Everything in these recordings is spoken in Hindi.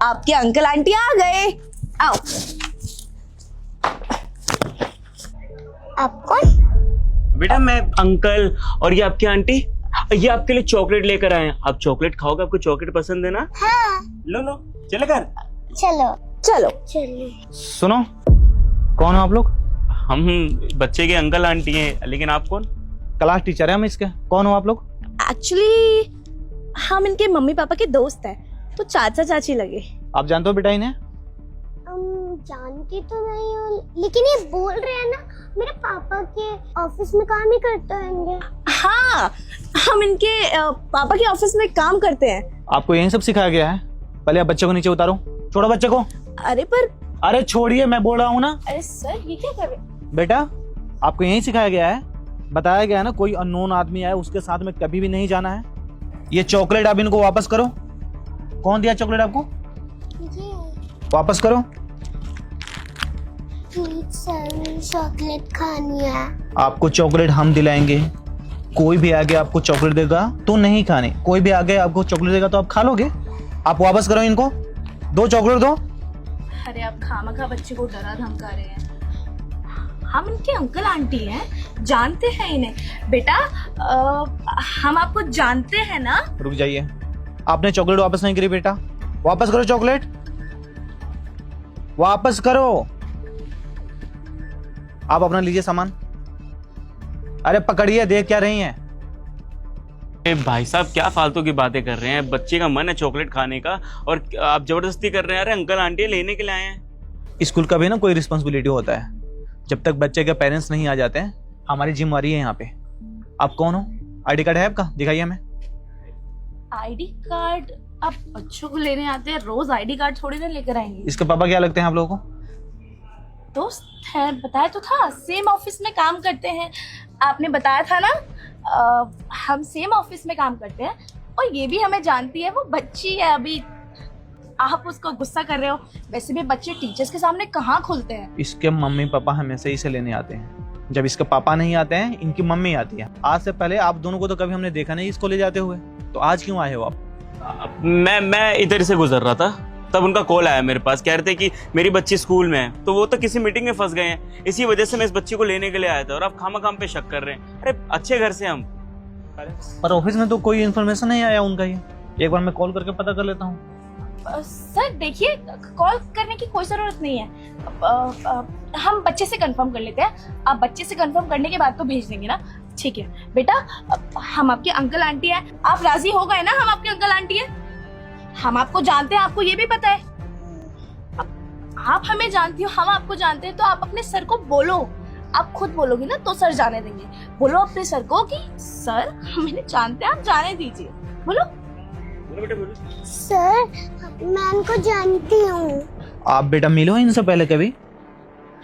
आपके अंकल आंटी आ गए। आओ। आप कौन? बेटा मैं अंकल, और ये आपकी आंटी। ये आपके लिए चॉकलेट लेकर आए हैं। आप चॉकलेट खाओगे? आपको चॉकलेट पसंद है ना? हाँ। लो लो, चले कर। चलो चलो चलो। सुनो, कौन हो आप लोग? हम बच्चे के अंकल आंटी हैं, लेकिन आप कौन? क्लास टीचर है हम इसके। कौन हो आप लोग? एक्चुअली हम इनके मम्मी पापा के दोस्त हैं, तो चाचा चाची लगे। आप जानते हो बेटा इन्हें? जानती तो नहीं हूँ, लेकिन ये बोल रहे हैं ना मेरे पापा के ऑफिस में काम ही करते होंगे। हाँ, हम इनके पापा के ऑफिस में काम करते हैं। आपको यही सब सिखाया गया है? पहले आप बच्चे को नीचे उतारो। छोड़ो बच्चे को। अरे पर अरे छोड़िए, मैं बोल रहा हूँ ना। अरे सर, ये क्या कर रहे? बेटा आपको यही सिखाया गया है, बताया गया है ना, कोई अननोन आदमी आए उसके साथ में कभी भी नहीं जाना है। ये चॉकलेट आप इनको वापस करो। कौन दिया चॉकलेट आपको? ये वापस करो। प्लीज सर, चॉकलेट खानी है। आपको चॉकलेट हम दिलाएंगे। कोई भी आगे आपको चॉकलेट देगा तो नहीं खाने, कोई भी आगे आपको चॉकलेट देगा तो आप खा लोगे। आप वापस करो इनको। दो चॉकलेट दो। अरे आप खामखा बच्चे को डरा धमका रहे हैं। हम इनके अंकल आंटी हैं, जानते हैं इन्हें। बेटा हम आपको जानते हैं ना। रुक जाइए, आपने चॉकलेट वापस नहीं करी बेटा। वापस करो चॉकलेट, वापस करो। आप अपना लीजिए सामान। अरे पकड़िए, देख क्या रही हैं? भाई साहब क्या फालतू की बातें कर रहे हैं? बच्चे का मन है चॉकलेट खाने का और आप जबरदस्ती कर रहे हैं। अरे अंकल आंटी लेने के लिए आए हैं। स्कूल का भी ना कोई रिस्पॉन्सिबिलिटी होता है। जब तक बच्चे के पेरेंट्स नहीं आ जाते हैं, हमारी जिम्मेवारी है यहाँ पे। आप कौन हो? आईडी कार्ड है आपका? दिखाइए हमें। ID card? आप बच्चों को लेने आते हैं, रोज आईडी कार्ड थोड़ी ना लेकर आएंगे। इसके पापा क्या लगते हैं आप लोगों को? दोस्त है, बताया तो था, सेम ऑफिस में काम करते हैं। आपने बताया था ना, हम सेम ऑफिस में काम करते हैं। और ये भी हमें जानती है, वो बच्ची है अभी। आप उसको गुस्सा कर रहे हो। वैसे भी बच्चे टीचर्स के सामने कहाँ खुलते हैं। इसके मम्मी पापा हमेशा इसे लेने आते हैं। जब इसके पापा नहीं आते हैं, इनकी मम्मी आती है। आज से पहले आप दोनों को तो कभी हमने देखा नहीं इसको ले जाते हुए, तो आज क्यों आए हो आप? मैं इधर से गुजर रहा था, तब उनका कॉल आया मेरे पास। कह रहे थे कि मेरी बच्ची स्कूल में है, तो वो तो किसी मीटिंग में फंस गए हैं। इसी वजह से मैं इस बच्ची को लेने के लिए आया था, और आप खामखाम पे शक कर रहे हैं। अरे अच्छे घर से हम। पर ऑफिस में तो कोई इन्फॉर्मेशन नहीं आया उनका। ये एक बार मैं कॉल करके पता कर लेता हूँ। सर देखिए, कॉल करने की कोई जरूरत नहीं है। हम बच्चे से कंफर्म कर लेते हैं। आप बच्चे से कंफर्म करने के बाद तो भेज देंगे ना? ठीक है बेटा, हम आपके अंकल आंटी हैं। आप राजी हो गए ना? हम आपके अंकल आंटी हैं। हम आपको जानते हैं, आपको ये भी पता है। आप हमें जानती हो, हम आपको जानते हैं, तो आप अपने सर को बोलो। आप खुद बोलोगे ना तो सर जाने देंगे। बोलो अपने सर को कि सर हमें जानते हैं, आप जाने दीजिए। बोलो। सर मैं इनको जानती हूँ। आप बेटा मिलो इनसे पहले कभी?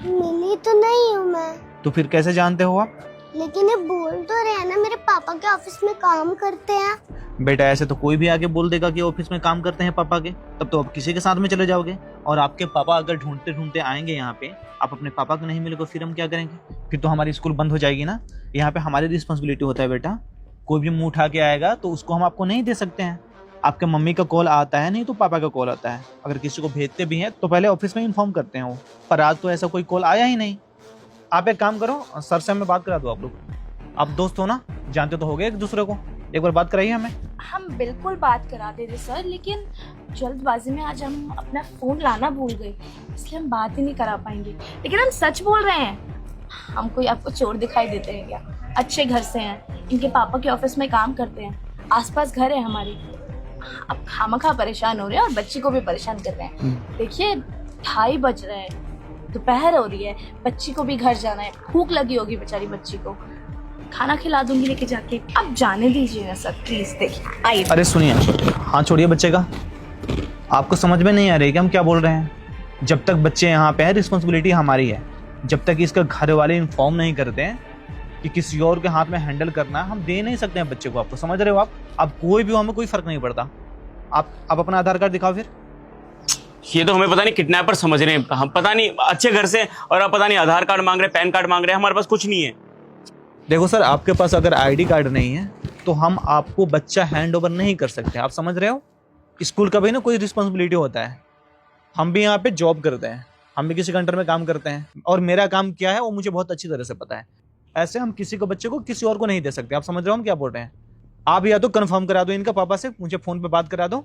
मिली तो नहीं हूँ मैं। तो फिर कैसे जानते हो आप? लेकिन ये बोल तो रहे हैं ना मेरे पापा के ऑफिस में काम करते हैं। बेटा ऐसे तो कोई भी आगे बोल देगा कि ऑफिस में काम करते हैं पापा के, तब तो आप किसी के साथ में चले जाओगे। और आपके पापा अगर ढूंढते ढूंढते आएंगे यहाँ पे, आप अपने पापा को नहीं मिलोगे, फिर हम क्या करेंगे? फिर तो हमारी स्कूल बंद हो जाएगी ना। यहाँ पे हमारी रिस्पॉन्सिबिलिटी होता है बेटा। कोई भी मुंह उठा के आएगा तो उसको हम आपको नहीं दे सकते हैं। आपके मम्मी का कॉल आता है, नहीं तो पापा का कॉल आता है। अगर किसी को भेजते भी हैं तो पहले ऑफिस में इन्फॉर्म करते हैं वो। पर आज तो ऐसा कोई कॉल आया ही नहीं। आप एक काम करो, सर से हमें बात करा दो। आप लोग आप दोस्त हो ना, जानते तो होगे एक दूसरे को। एक बार बात कराइए हमें। हम बिल्कुल बात करा देते सर, लेकिन जल्दबाजी में आज हम अपना फोन लाना भूल गए, इसलिए हम बात ही नहीं करा पाएंगे। लेकिन हम सच बोल रहे हैं। हम कोई आपको चोर दिखाई देते हैं क्या? अच्छे घर से हैं, इनके पापा के ऑफिस में काम करते हैं, आसपास घर है हमारे। अब खामखा परेशान हो रहे हैं और बच्ची को भी परेशान कर रहे हैं। देखिए 2:30 बज रहे हैं, दोपहर हो रही है, बच्ची को भी घर जाना है, भूख लगी होगी बेचारी बच्ची को। खाना खिला दूंगी लेके जाके। अब जाने दीजिए ना सर, प्लीज। देखिए आइए। अरे सुनिए, हाँ छोड़िए बच्चे का। आपको समझ में नहीं आ रही कि हम क्या बोल रहे हैं? जब तक बच्चे यहाँ पे हैं, रिस्पॉन्सिबिलिटी हमारी है। जब तक इसका घर वाले इन्फॉर्म नहीं करते हैं कि किसी और के हाथ में हैंडल करना, हम दे नहीं सकते हैं बच्चे को। आपको समझ रहे हो आप? अब कोई भी हो, हमें कोई फर्क नहीं पड़ता। आप अपना आधार कार्ड दिखाओ फिर। ये तो हमें पता नहीं किडनैपर समझ रहे हैं। हम पता नहीं अच्छे घर से, और आप पता नहीं आधार कार्ड मांग रहे हैं, पैन कार्ड मांग रहे हैं। हमारे पास कुछ नहीं है। देखो सर, आपके पास अगर आईडी कार्ड नहीं है तो हम आपको बच्चा हैंड ओवर नहीं कर सकते। आप समझ रहे हो? स्कूल का भी ना कोई रिस्पॉन्सिबिलिटी होता है। हम भी यहाँ पे जॉब करते हैं, हम भी किसी कंट्री में काम करते हैं, और मेरा काम क्या है वो मुझे बहुत अच्छी तरह से पता है। ऐसे हम किसी को बच्चे को किसी और को नहीं दे सकते। आप समझ रहे हो हम क्या बोल रहे हैं? आप या तो कंफर्म करा दो इनका पापा से, मुझे फोन पे बात करा दो,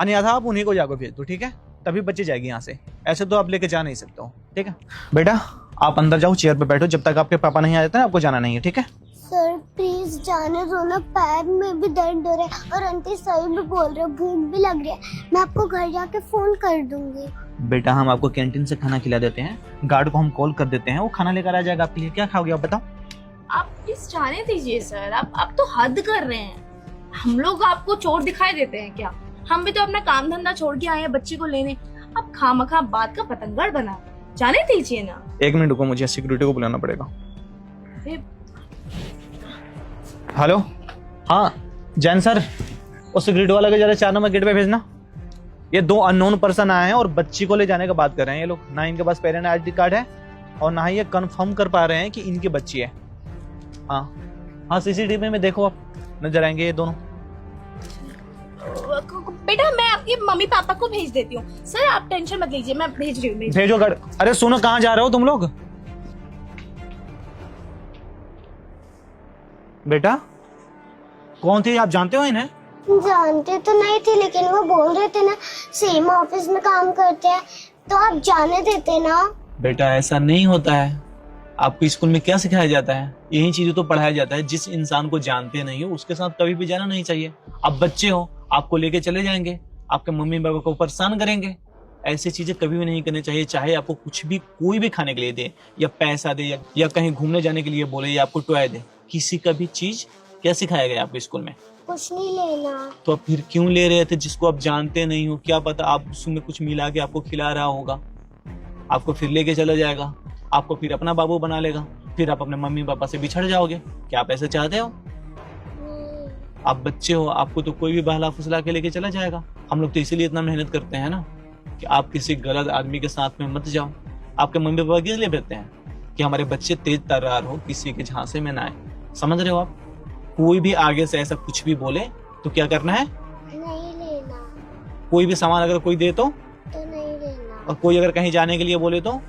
अन्यथा आप उन्हीं को जाकर भेज दो, ठीक है? तभी बच्चे जाएगी यहाँ से, ऐसे तो आप लेके जा नहीं सकते हो, ठीक है? बेटा आप अंदर जाओ, चेयर पे बैठो, जब तक आपके पापा नहीं आ जाते ना आपको जाना नहीं है, ठीक है? सर प्लीज जाने दो ना, पैर में भी दर्द हो रहा है और आंटी सही भी बोल रहे, भूख भी लग रही है। मैं आपको घर जाके फोन कर दूंगी। बेटा हम आपको कैंटीन से खाना खिला देते हैं, गार्ड को हम कॉल कर देते हैं, वो खाना लेकर आ जाएगा आपके लिए। क्या खाओगे आप बताओ? आप प्लीज जाने दीजिए सर, आप तो हद कर रहे हैं। हम लोग आपको चोर दिखाई देते हैं क्या? हम भी तो अपना काम धंधा छोड़ के आए हैं बच्ची को लेने, अब खामखा बात का पतंगड़ बना। जाने दीजिए ना। 1 मिनट रुको, मुझे सिक्योरिटी को बुलाना पड़ेगा। अरे, हेलो, हाँ जैन सर, उस सिक्योरिटी वाला के जरा 4 नंबर गेट पे भेजना। ये 2 अननोन पर्सन आए हैं और बच्ची को ले जाने का बात कर रहे हैं। ये लोग ना इनके पास पेरेंट आईडी कार्ड है और ना ही ये कंफर्म कर पा रहे हैं कि इनकी बच्ची है। हाँ हाँ, सीसीटीवी में देखो, आप नजर आएंगे ये दोनों। बेटा मैं आपके मम्मी पापा को भेज देती हूँ। सर आप टेंशन मत लीजिए, मैं भेज रही हूँ। भेजो गाड़ी। अरे सुनो, कहाँ जा रहे हो तुम लोग? बेटा कौन थी, आप जानते हो इन्हें? जानते तो नहीं थे, लेकिन वो बोल रहे थे ना सेम ऑफिस में काम करते हैं, तो आप जाने देते ना। बेटा ऐसा नहीं होता है। आपको स्कूल में क्या सिखाया जाता है? यही चीजें तो पढ़ाया जाता है। जिस इंसान को जानते नहीं हो उसके साथ कभी भी जाना नहीं चाहिए। आप बच्चे हो, आपको लेके चले जाएंगे, आपके मम्मी पापा को परेशान करेंगे। ऐसी चीजें कभी भी नहीं करनी चाहिए। चाहे आपको कुछ भी, कोई भी खाने के लिए दे या पैसा दे या कहीं घूमने जाने के लिए बोले या आपको टॉय दे, किसी का भी चीज क्या सिखाया गया आपको स्कूल में? कुछ नहीं लेना। तो आप फिर क्यों ले रहे थे जिसको आप जानते नहीं हो? क्या पता आप उसमें कुछ मिला के आपको खिला रहा होगा, आपको फिर लेके चला जाएगा, आपको फिर अपना बाबू बना लेगा, फिर आप अपने मम्मी पापा से बिछड़ जाओगे। क्या आप ऐसे चाहते हो? आप बच्चे हो, आपको तो कोई भी बहला फुसला के लेके चला जाएगा। हम लोग तो इसीलिए इतना मेहनत करते हैं ना कि आप किसी गलत आदमी के साथ में मत जाओ। आपके मम्मी पापा किस लिए भेजते हैं? कि हमारे बच्चे तेज तर्रार हो, किसी के झांसे में ना आए। समझ रहे हो आप? कोई भी आगे से ऐसा कुछ भी बोले तो क्या करना है? नहीं लेना। कोई भी सामान अगर कोई दे तो नहीं लेना। और कोई अगर कहीं जाने के लिए बोले तो